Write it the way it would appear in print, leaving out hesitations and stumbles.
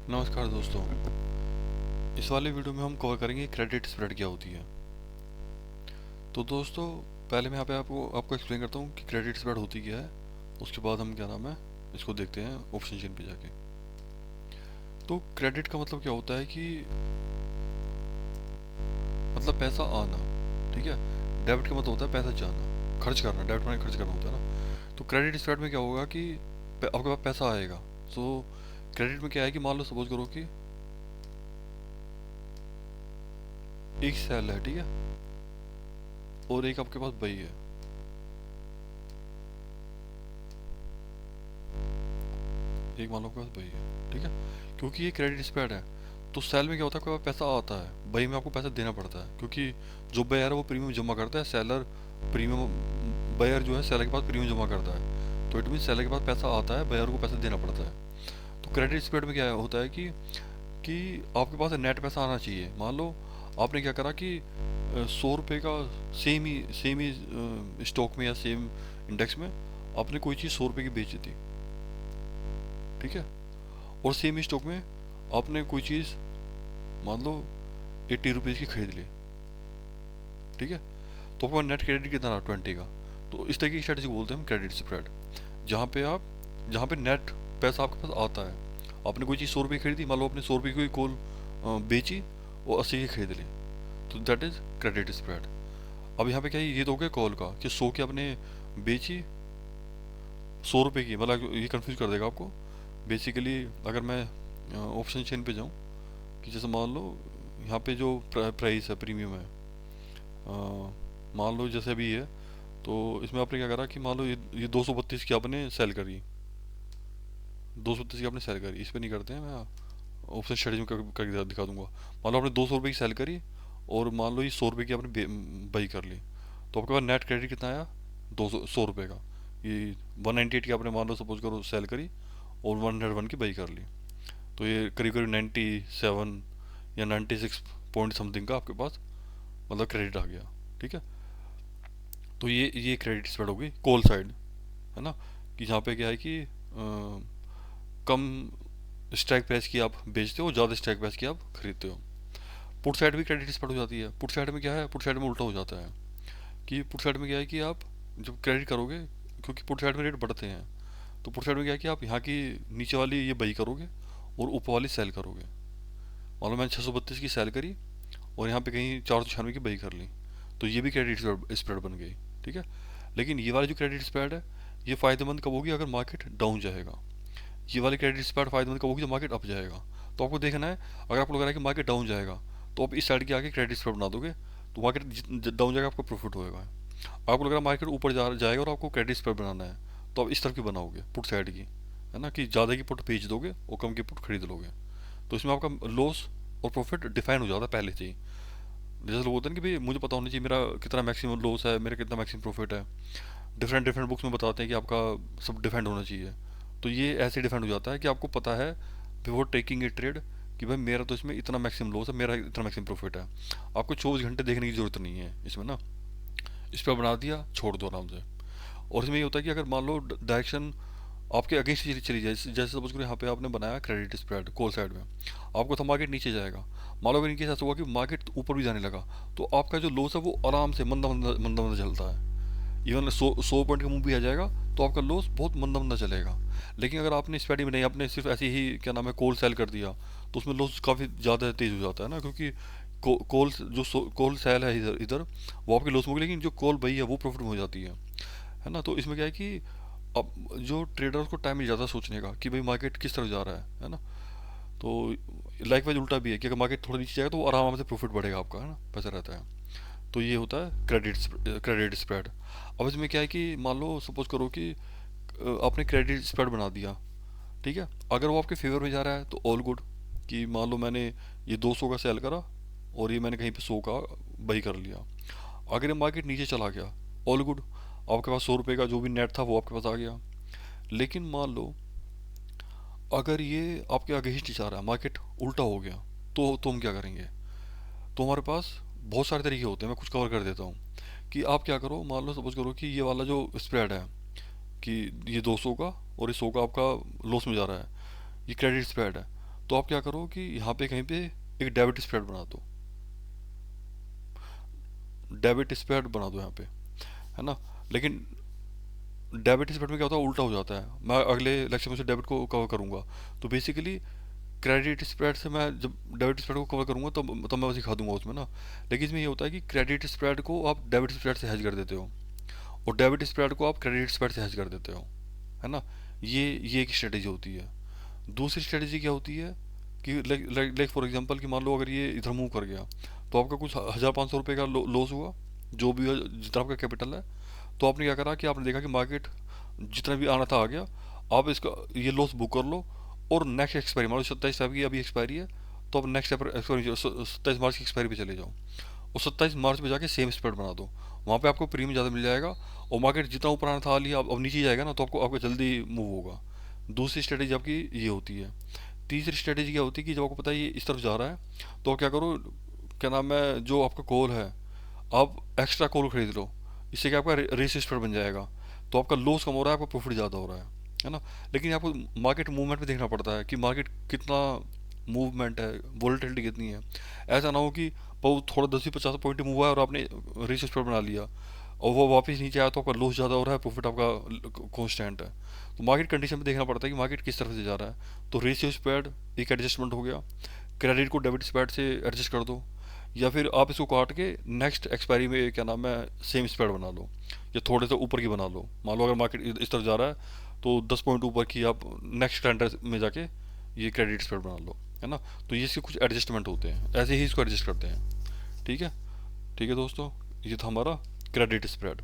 नमस्कार दोस्तों। इस वाले वीडियो में हम कवर करेंगे क्रेडिट स्प्रेड क्या होती है। तो दोस्तों, पहले मैं यहाँ पे आपको एक्सप्लेन करता हूँ कि क्रेडिट स्प्रेड होती क्या है। उसके बाद हम क्या नाम है इसको देखते हैं ऑप्शन चेन पे जाके। तो क्रेडिट का मतलब क्या होता है कि मतलब पैसा आना, ठीक है। डेबिट का मतलब होता है पैसा जाना, खर्च करना। डेबिट माने खर्च करना होता है ना। तो क्रेडिट स्प्रेड में क्या होगा कि आपके पास पैसा आएगा। सो क्रेडिट में क्या है कि मान लो सपोज करो कि एक सेल है, ठीक है, और एक आपके पास बई है। एक मान लो आपके पास बही है, ठीक है। क्योंकि ये क्रेडिट स्प्रेड है, तो सेल में क्या होता है, आपके पास पैसा आता है, बही में आपको पैसा देना पड़ता है। क्योंकि जो बायर है वो प्रीमियम जमा करता है, सेलर प्रीमियम, बायर जो है सेलर के पास प्रीमियम जमा करता है। तो इट मीन सेलर के पास पैसा आता है, बायर को पैसा देना पड़ता है। तो क्रेडिट स्प्रेड में क्या होता है कि आपके पास नेट पैसा आना चाहिए। मान लो आपने क्या करा कि 100 रुपये का सेम ही स्टॉक में या सेम इंडेक्स में आपने कोई चीज़ 100 रुपये की बेची थी, ठीक है। और सेम ही स्टॉक में आपने कोई चीज़ मान लो 80 रुपीज़ की खरीद ली, ठीक है। तो आपका नेट क्रेडिट कितना रहा, 20 का। तो इस तरह की स्ट्रेटेजी बोलते हैं हम क्रेडिट स्प्रेड। जहाँ पे नेट पैसा आपके पास आता है। आपने कोई चीज़ 100 रुपये की खरीदी, मान लो आपने 100 रुपये की कोई कॉल बेची और 80 की खरीद ली, तो दैट इज क्रेडिट स्प्रेड। अब यहाँ पे क्या है, ये तो हो गया कॉल का कि 100 की आपने बेची 100 रुपये की, मतलब ये कंफ्यूज कर देगा आपको। बेसिकली अगर मैं ऑप्शन चेन पे जाऊँ कि जैसे मान लो यहाँ पे जो प्राइस है, प्रीमियम है, मान लो जैसे अभी है, तो इसमें आपने क्या करा कि मान लो ये 232 की आपने सेल करी, 232 की आपने सेल करी। इस पर नहीं करते हैं, मैं ऑप्शन स्ट्रेटजी में करके दिखा दूंगा। मान लो आपने 200 रुपये की सेल करी और मान लो ये 100 रुपये की आपने बाई कर ली, तो आपके पास नेट क्रेडिट कितना आया, 100 रुपये का। ये 198 की आपने मान लो सपोज करो सेल करी और 101 की बाई कर ली, तो ये करीब करीब 97 या 96 पॉइंट समथिंग का आपके पास मतलब क्रेडिट आ गया, ठीक है। तो ये क्रेडिट स्प्रेड हो गई कॉल साइड, है ना। कि जहाँ पे क्या है कि कम स्ट्राइक प्राइस की आप बेचते हो, ज़्यादा स्ट्राइक प्राइस की आप खरीदते हो। पुट साइड भी क्रेडिट स्प्रेड हो जाती है। पुट साइड में क्या है, पुट साइड में उल्टा हो जाता है कि पुट साइड में क्या है कि आप जब क्रेडिट करोगे, क्योंकि पुट साइड में रेट बढ़ते हैं, तो पुट साइड में क्या है कि आप यहाँ की नीचे वाली ये बाई करोगे और ऊपर वाली सेल करोगे। मान लो मैंने 632 की सेल करी और यहाँ पे कहीं 496 की बाई कर ली, तो ये भी क्रेडिट स्प्रेड बन गई, ठीक है। लेकिन ये वाली जो क्रेडिट स्प्रेड है, ये फ़ायदेमंद कब होगी, अगर मार्केट डाउन जाएगा। ये वाली क्रेडिट स्प्रेड फ़ायदेमंद कब होगी, जब मार्केट अप जाएगा। तो आपको देखना है, अगर आपको लग रहा है कि मार्केट डाउन जाएगा, तो आप इस साइड के आगे क्रेडिट स्प्रेड बना दोगे, तो मार्केट डाउन जाएगा, आपको प्रॉफिट होएगा। आपको लग रहा है मार्केट ऊपर जाएगा और आपको क्रेडिट स्प्रेड बनाना है, तो आप इस तरफ की बनाओगे पुट साइड की, है ना, कि ज़्यादा की पुट बेच दोगे और कम की पुट खरीद लोगे। तो इसमें आपका लॉस और प्रॉफिट डिफाइन हो जाता है पहले से ही। जैसे लोग होते हैं कि भाई मुझे पता होना चाहिए मेरा कितना मैक्सिमम लॉस है, मेरा कितना मैक्सिमम प्रॉफिट है। डिफरेंट डिफरेंट बुक्स में बताते हैं कि आपका सब डिफाइंड होना चाहिए। तो ये ऐसे डिफाइंड हो जाता है कि आपको पता है बिफोर टेकिंग ए ट्रेड कि भाई मेरा तो इसमें इतना मैक्सिमम लॉस है, मेरा इतना मैक्सिमम प्रॉफिट है। आपको 24 घंटे देखने की जरूरत नहीं है इसमें ना। इस पर बना दिया, छोड़ दो आराम से। और इसमें ये होता है कि अगर मान लो डायरेक्शन आपके अगेंस्ट चली जाए, जैसे सपोज करो यहाँ पे आपने बनाया क्रेडिट स्प्रेड कॉल साइड में, आपको था मार्केट नीचे जाएगा। मान लो अगर इनके साथ हुआ कि मार्केट ऊपर भी जाने लगा, तो आपका जो लॉस है वो आराम से मंदा मंदा मंदा मंदा चलता है। इवन 100 पॉइंट का मूव भी आ जाएगा, तो आपका लॉस बहुत मंदा मंदा चलेगा। लेकिन अगर आपने स्ट्रेटजी में नहीं, आपने सिर्फ ऐसे ही क्या नाम है कॉल सेल कर दिया, तो उसमें लॉस काफ़ी ज़्यादा तेज़ हो जाता है ना। क्योंकि कॉल जो कॉल सेल है इधर इधर वो आपकी लॉस में होगी, लेकिन जो कॉल बई है वो प्रॉफिट में हो जाती है ना। तो इसमें क्या है कि अब जो ट्रेडर्स को टाइम मिल जाता है सोचने का कि भाई मार्केट किस तरफ जा रहा है ना। तो लाइक वाइज उल्टा भी है कि अगर मार्केट थोड़ा नीचे जाएगा तो आराम से प्रॉफिट बढ़ेगा आपका, है ना, पैसा रहता है। तो ये होता है क्रेडिट स्प्रेड। अब इसमें क्या है कि मान लो सपोज करो कि आपने क्रेडिट स्प्रेड बना दिया, ठीक है। अगर वो आपके फेवर में जा रहा है तो ऑल गुड, कि मान लो मैंने ये 200 का सेल करा और ये मैंने कहीं पे 100 का बाई कर लिया। अगर ये मार्केट नीचे चला गया, ऑल गुड, आपके पास 100 रुपये का जो भी नेट था वो आपके पास आ गया। लेकिन मान लो अगर ये आपके अगेंस्ट जा रहा है, मार्केट उल्टा हो गया, तो हम क्या करेंगे। तो हमारे पास बहुत सारे तरीके होते हैं, मैं कुछ कवर कर देता हूँ। कि आप क्या करो, मान लो सपोज करो कि ये वाला जो स्प्रेड है, कि ये 200 का और ये 100 का आपका लॉस में जा रहा है, ये क्रेडिट स्प्रेड है। तो आप क्या करो कि यहाँ पे कहीं पे एक डेबिट स्प्रेड बना दो, डेबिट स्प्रेड बना दो यहाँ पे, है ना। लेकिन डेबिट स्प्रेड में क्या होता है, उल्टा हो जाता है। मैं अगले लेक्चर में से डेबिट को कवर करूंगा। तो बेसिकली क्रेडिट स्प्रेड से मैं जब डेबिट स्प्रेड को कवर करूंगा तो मैं सिखा दूंगा उसमें ना। लेकिन इसमें ये होता है कि क्रेडिट स्प्रेड को आप डेबिट स्प्रेड से हेज कर देते हो, और डेबिट स्प्रेड को आप क्रेडिट स्प्रेड से हेज कर देते हो, है ना। ये एक स्ट्रेटेजी होती है। दूसरी स्ट्रेटेजी क्या होती है कि लाइक फॉर एग्जांपल कि मान लो अगर ये इधर मूव कर गया, तो आपका कुछ 1,000-1,500 रुपये का लॉस हुआ, जो भी जितना आपका कैपिटल है। तो आपने क्या करा कि आपने देखा कि मार्केट जितना भी आना था आ गया, आप इसका ये लॉस बुक कर लो, और नेक्स्ट एक्सपायरी मान लो 27 की अभी एक्सपायरी है, तो आप नेक्स्ट एक्सपायरी 27 मार्च की एक्सपायरी पे चले जाओ, और 27 मार्च पे जाके सेम स्प्रेड बना दो। वहाँ पे आपको प्रीमियम ज़्यादा मिल जाएगा, और मार्केट जितना ऊपर आना था आ लिया, अब नीचे जाएगा ना, तो आपको आपका जल्दी मूव होगा। दूसरी स्ट्रेटेजी आपकी ये होती है। तीसरी स्ट्रेटेजी क्या होती है कि जब आपको पता है ये इस तरफ जा रहा है, तो आप क्या करो, क्या नाम है, जो आपका कॉल है, आप एक्स्ट्रा कॉल खरीद लो। इससे क्या आपका रेस स्प्रेड बन जाएगा, तो आपका लॉस कम हो रहा है, आपका प्रॉफिट ज़्यादा हो रहा है ना। लेकिन आपको मार्केट मूवमेंट में देखना पड़ता है कि मार्केट कितना मूवमेंट है, वॉलेटिलिटी कितनी है। ऐसा ना हो कि वो थोड़ा 10 से 50 पॉइंट मूव हुआ है और आपने रेस स्प्रेड बना लिया, और वो वापस नीचे आया, तो आपका लॉस ज़्यादा हो रहा है, प्रॉफिट आपका कॉन्स्टेंट है। तो मार्केट कंडीशन में देखना पड़ता है कि मार्केट किस तरफ से जा रहा है। तो रेशियो स्प्रेड एक एडजस्टमेंट हो गया, क्रेडिट को डेबिट स्प्रेड से एडजस्ट कर दो, या फिर आप इसको काट के नेक्स्ट एक्सपायरी में क्या नाम है सेम स्प्रेड बना लो, या थोड़े से ऊपर की बना लो। मान लो अगर मार्केट इस तरफ जा रहा है, तो 10 पॉइंट ऊपर की आप नेक्स्ट कैलेंडर में जाके ये क्रेडिट स्प्रेड बना लो, है ना। तो ये इसके कुछ एडजस्टमेंट होते हैं, ऐसे ही इसको एडजस्ट करते हैं। ठीक है, ठीक है दोस्तों, ये था हमारा क्रेडिट स्प्रेड।